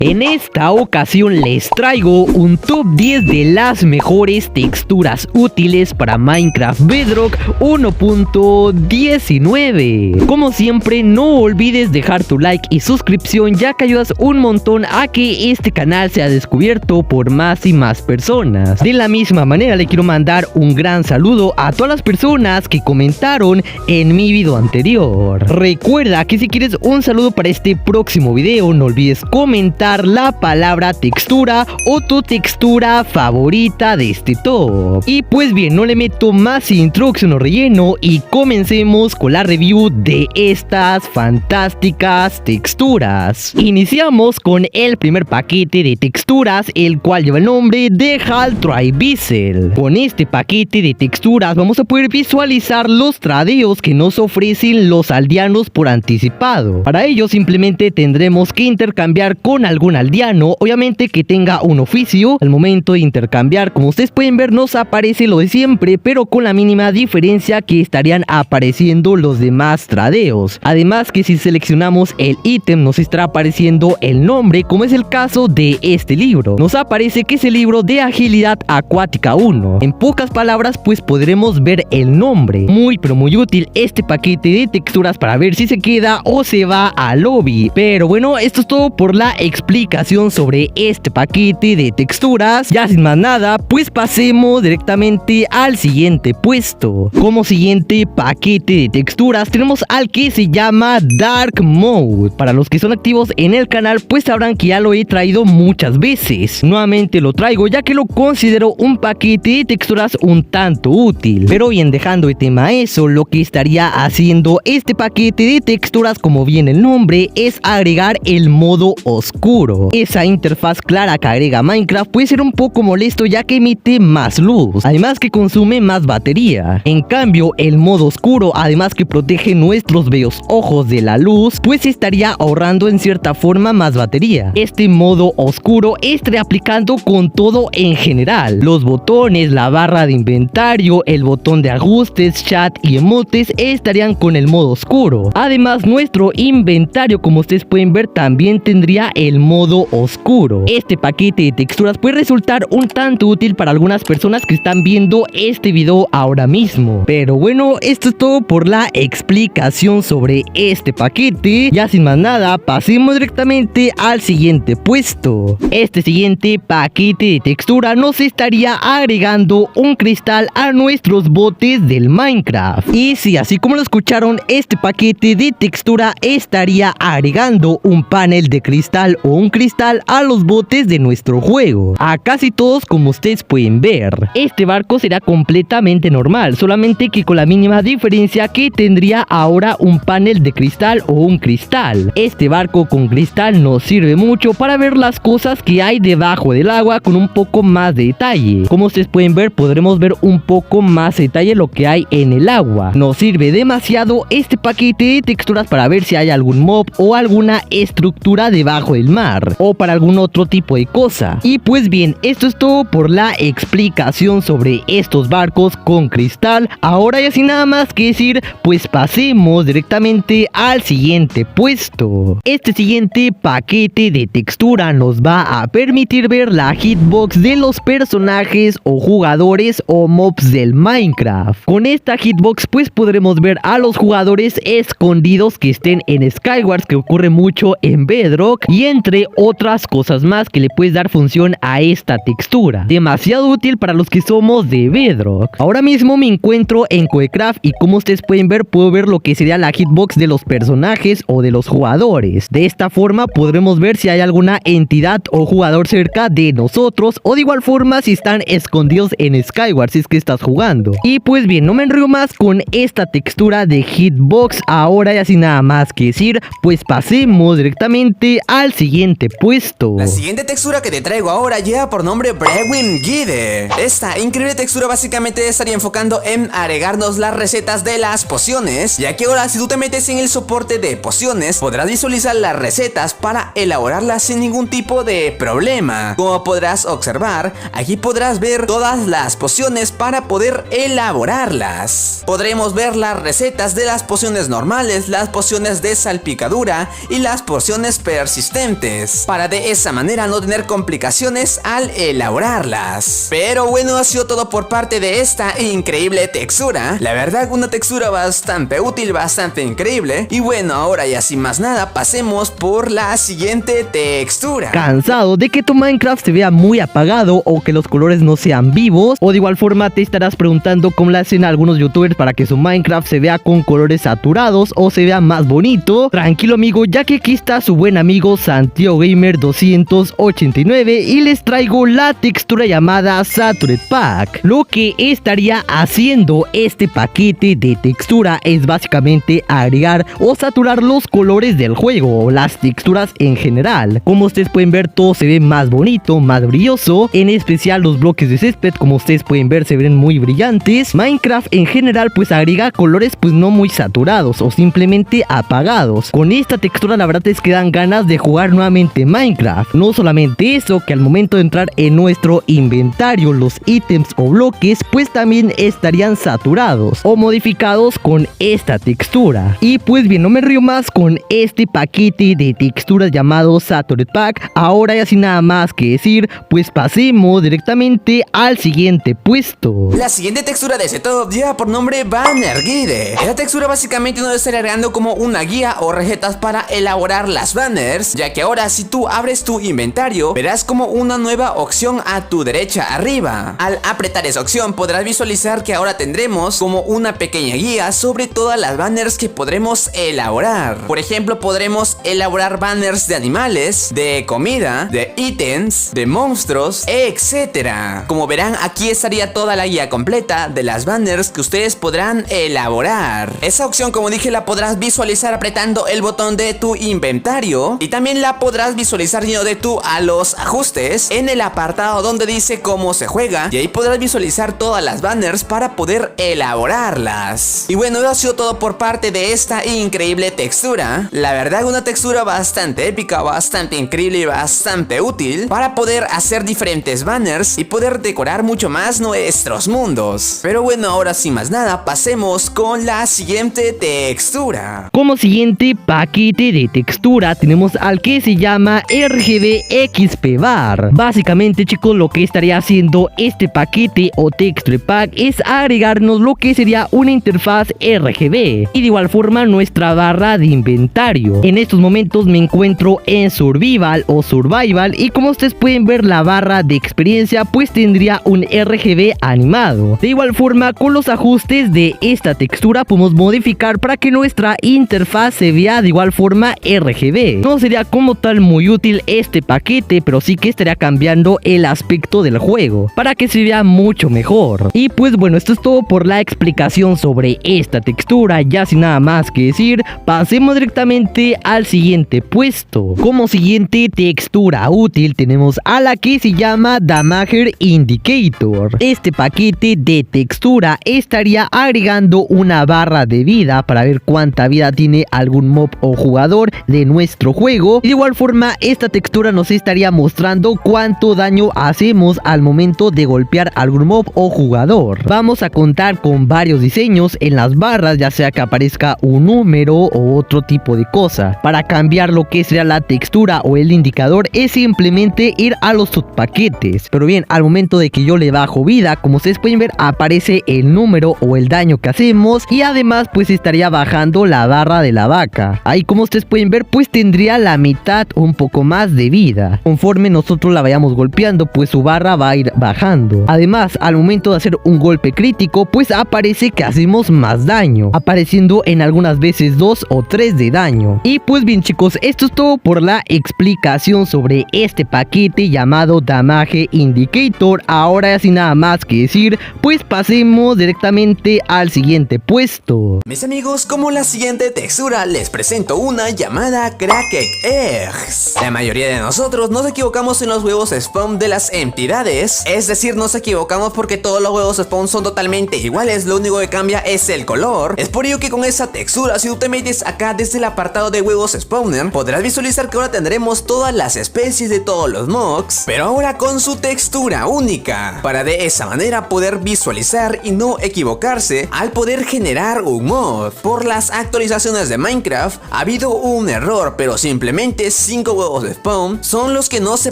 En esta ocasión les traigo un top 10 de las mejores texturas útiles para Minecraft Bedrock 1.19. Como siempre, no olvides dejar tu like y suscripción, ya que ayudas un montón a que este canal sea descubierto por más y más personas. De la misma manera, le quiero mandar un gran saludo a todas las personas que comentaron en mi video anterior. Recuerda que si quieres un saludo para este próximo video, no olvides comentar la palabra textura o tu textura favorita de este top. Y pues bien, no le meto más introducción o relleno y comencemos con la review de estas fantásticas texturas. Iniciamos con el primer paquete de texturas, el cual lleva el nombre de HAL Tri-Bezel. Con este paquete de texturas vamos a poder visualizar los tradeos que nos ofrecen los aldeanos por anticipado. Para ello simplemente tendremos que intercambiar con algún aldeano, obviamente que tenga un oficio. Al momento de intercambiar, como ustedes pueden ver, nos aparece lo de siempre, pero con la mínima diferencia que estarían apareciendo los demás tradeos. Además que si seleccionamos el ítem nos estará apareciendo el nombre, como es el caso de este libro. Nos aparece que es el libro de agilidad acuática 1. En pocas palabras, pues podremos ver el nombre. Muy pero muy útil este paquete de texturas para ver si se queda o se va al lobby. Pero bueno, esto es todo por la explicación sobre este paquete de texturas. Ya sin más nada, pues pasemos directamente al siguiente puesto. Como siguiente paquete de texturas tenemos al que se llama Dark Mode. Para los que son activos en el canal, pues sabrán que ya lo he traído muchas veces. Nuevamente lo traigo ya que lo considero un paquete de texturas un tanto útil. Pero bien, dejando de tema eso, lo que estaría haciendo este paquete de texturas, como bien el nombre, es agregar el modo oscuro. Esa interfaz clara que agrega Minecraft puede ser un poco molesto ya que emite más luz, además que consume más batería. En cambio, el modo oscuro, además que protege nuestros bellos ojos de la luz, pues estaría ahorrando en cierta forma más batería. Este modo oscuro estaría aplicando con todo en general: los botones, la barra de inventario, el botón de ajustes, chat y emotes estarían con el modo oscuro. Además, nuestro inventario, como ustedes pueden ver, también tendría el modo oscuro. Este paquete de texturas puede resultar un tanto útil para algunas personas que están viendo este video ahora mismo. Pero bueno, esto es todo por la explicación sobre este paquete. Ya sin más nada, pasemos directamente al siguiente puesto. Este siguiente paquete de textura nos estaría agregando un cristal a nuestros botes del Minecraft. Y sí, así como lo escucharon, este paquete de textura estaría agregando un panel de cristal o un cristal a los botes de nuestro juego, a casi todos, como ustedes pueden ver. Este barco será completamente normal, solamente que con la mínima diferencia que tendría ahora un panel de cristal o un cristal. Este barco con cristal nos sirve mucho para ver las cosas que hay debajo del agua con un poco más de detalle. Como ustedes pueden ver, podremos ver un poco más de detalle lo que hay en el agua. Nos sirve demasiado este paquete de texturas para ver si hay algún mob o alguna estructura debajo del mar, o para algún otro tipo de cosa. Y pues bien, esto es todo por la explicación sobre estos barcos con cristal. Ahora ya sin nada más que decir, pues pasemos directamente al siguiente puesto. Este siguiente paquete de textura nos va a permitir ver la hitbox de los personajes o jugadores o mobs del Minecraft. Con esta hitbox pues podremos ver a los jugadores escondidos que estén en Skywars, que ocurre mucho en Bedrock, y entre otras cosas más que le puedes dar función a esta textura. Demasiado útil para los que somos de Bedrock. Ahora mismo me encuentro en Coecraft y como ustedes pueden ver, puedo ver lo que sería la hitbox de los personajes o de los jugadores. De esta forma podremos ver si hay alguna entidad o jugador cerca de nosotros, o de igual forma si están escondidos en Skyward si es que estás jugando. Y pues bien, no me enrollo más con esta textura de hitbox. Ahora ya sin nada más que decir, pues pasemos directamente al siguiente puesto. La siguiente textura que te traigo ahora lleva por nombre Brewing Guide. Esta increíble textura básicamente estaría enfocando en agregarnos las recetas de las pociones, ya que ahora si tú te metes en el soporte de pociones podrás visualizar las recetas para elaborarlas sin ningún tipo de problema. Como podrás observar, aquí podrás ver todas las pociones para poder elaborarlas. Podremos ver las recetas de las pociones normales, las pociones de salpicadura y las pociones persistentes. texturas, para de esa manera no tener complicaciones al elaborarlas. Pero bueno, ha sido todo por parte de esta increíble textura. La verdad, una textura bastante útil, bastante increíble. Y bueno, ahora ya sin más nada, pasemos por la siguiente textura. ¿Cansado de que tu Minecraft se vea muy apagado o que los colores no sean vivos? O de igual forma te estarás preguntando cómo le hacen algunos youtubers para que su Minecraft se vea con colores saturados o se vea más bonito. Tranquilo amigo, ya que aquí está su buen amigo Santiago Gamer 289 y les traigo la textura llamada Satured Pack. Lo que estaría haciendo este paquete de textura es básicamente agregar o saturar los colores del juego o las texturas en general. Como ustedes pueden ver, todo se ve más bonito, más brilloso, en especial los bloques de césped, como ustedes pueden ver, se ven muy brillantes. Minecraft en general pues agrega colores pues no muy saturados o simplemente apagados. Con esta textura la verdad es que dan ganas de jugar nuevamente Minecraft. No solamente eso, que al momento de entrar en nuestro inventario los ítems o bloques pues también estarían saturados o modificados con esta textura. Y pues bien, no me río más con este paquete de texturas llamado Satured Pack. Ahora ya sin nada más que decir, pues pasemos directamente al siguiente puesto. La siguiente textura de setup lleva por nombre Banner Guide. Esta textura básicamente nos está agregando como una guía o recetas para elaborar las banners, ya que ahora si tú abres tu inventario verás como una nueva opción a tu derecha arriba. Al apretar esa opción podrás visualizar que ahora tendremos como una pequeña guía sobre todas las banners que podremos elaborar. Por ejemplo, podremos elaborar banners de animales, de comida, de ítems, de monstruos, etcétera. Como verán, aquí estaría toda la guía completa de las banners que ustedes podrán elaborar. Esa opción, como dije, la podrás visualizar apretando el botón de tu inventario y también la podrás visualizar yendo tú a los ajustes en el apartado donde dice cómo se juega, y ahí podrás visualizar todas las banners para poder elaborarlas. Y bueno, eso ha sido todo por parte de esta increíble textura. La verdad, una textura bastante épica, bastante increíble y bastante útil para poder hacer diferentes banners y poder decorar mucho más nuestros mundos. Pero bueno, ahora sin más nada, pasemos con la siguiente textura. Como siguiente paquete de textura tenemos al que se llama RGB XP Bar. Básicamente chicos, lo que estaría haciendo este paquete o texture pack es agregarnos lo que sería una interfaz RGB y de igual forma nuestra barra de inventario. En estos momentos me encuentro en Survival o Survival y como ustedes pueden ver, la barra de experiencia pues tendría un RGB animado. De igual forma, con los ajustes de esta textura podemos modificar para que nuestra interfaz se vea de igual forma RGB. No sería como tal muy útil este paquete, pero sí que estaría cambiando el aspecto del juego para que se vea mucho mejor. Y pues bueno, esto es todo por la explicación sobre esta textura. Ya sin nada más que decir, pasemos directamente al siguiente puesto. Como siguiente textura útil tenemos a la que se llama Damager Indicator. Este paquete de textura estaría agregando una barra de vida para ver cuánta vida tiene algún mob o jugador de nuestro juego. Y de igual forma, esta textura nos estaría mostrando cuánto daño hacemos al momento de golpear algún mob o jugador. Vamos a contar con varios diseños en las barras, ya sea que aparezca un número o otro tipo de cosa. Para cambiar lo que sería la textura o el indicador es simplemente ir a los subpaquetes. Pero bien, al momento de que yo le bajo vida, como ustedes pueden ver, aparece el número o el daño que hacemos y además pues estaría bajando la barra de la vaca. Ahí como ustedes pueden ver pues tendría la mitad o un poco más de vida. Conforme nosotros la vayamos golpeando pues su barra va a ir bajando. Además, al momento de hacer un golpe crítico pues aparece que hacemos más daño, apareciendo en algunas veces 2 o 3 de daño. Y pues bien chicos, esto es todo por la explicación sobre este paquete llamado Damage Indicator. Ahora sin nada más que decir, pues pasemos directamente al siguiente puesto. Mis amigos, como la siguiente textura les presento una llamada Cracked Eggs. La mayoría de nosotros nos equivocamos en los huevos spawn de las entidades, es decir, nos equivocamos porque todos los huevos spawn son totalmente iguales, lo único que cambia es el color. Es por ello que con esa textura, si tú te metes acá desde el apartado de huevos spawner, podrás visualizar que ahora tendremos todas las especies de todos los mobs, pero ahora con su textura única, para de esa manera poder visualizar y no equivocarse al poder generar un mod. Por las actualizaciones de Minecraft ha habido un error, pero simplemente si 5 huevos de spawn son los que no se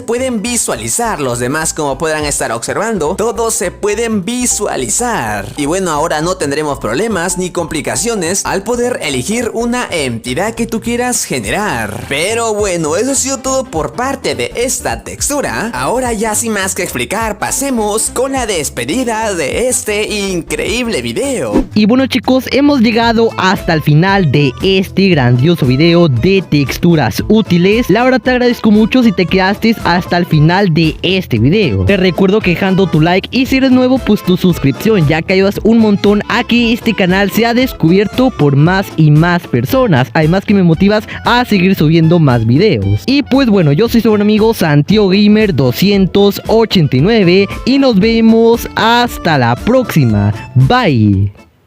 pueden visualizar. Los demás, como podrán estar observando, todos se pueden visualizar. Y bueno, ahora no tendremos problemas ni complicaciones al poder elegir una entidad que tú quieras generar. Pero bueno, eso ha sido todo por parte de esta textura. Ahora ya sin más que explicar, pasemos con la despedida de este increíble video. Y bueno chicos, hemos llegado hasta el final de este grandioso video de texturas útiles. La verdad te agradezco mucho si te quedaste hasta el final de este video. Te recuerdo que dejando tu like y si eres nuevo pues tu suscripción, ya que ayudas un montón a que este canal sea descubierto por más y más personas. Además que me motivas a seguir subiendo más videos. Y pues bueno, yo soy su buen amigo Santiago Gamer 289 y nos vemos hasta la próxima. Bye.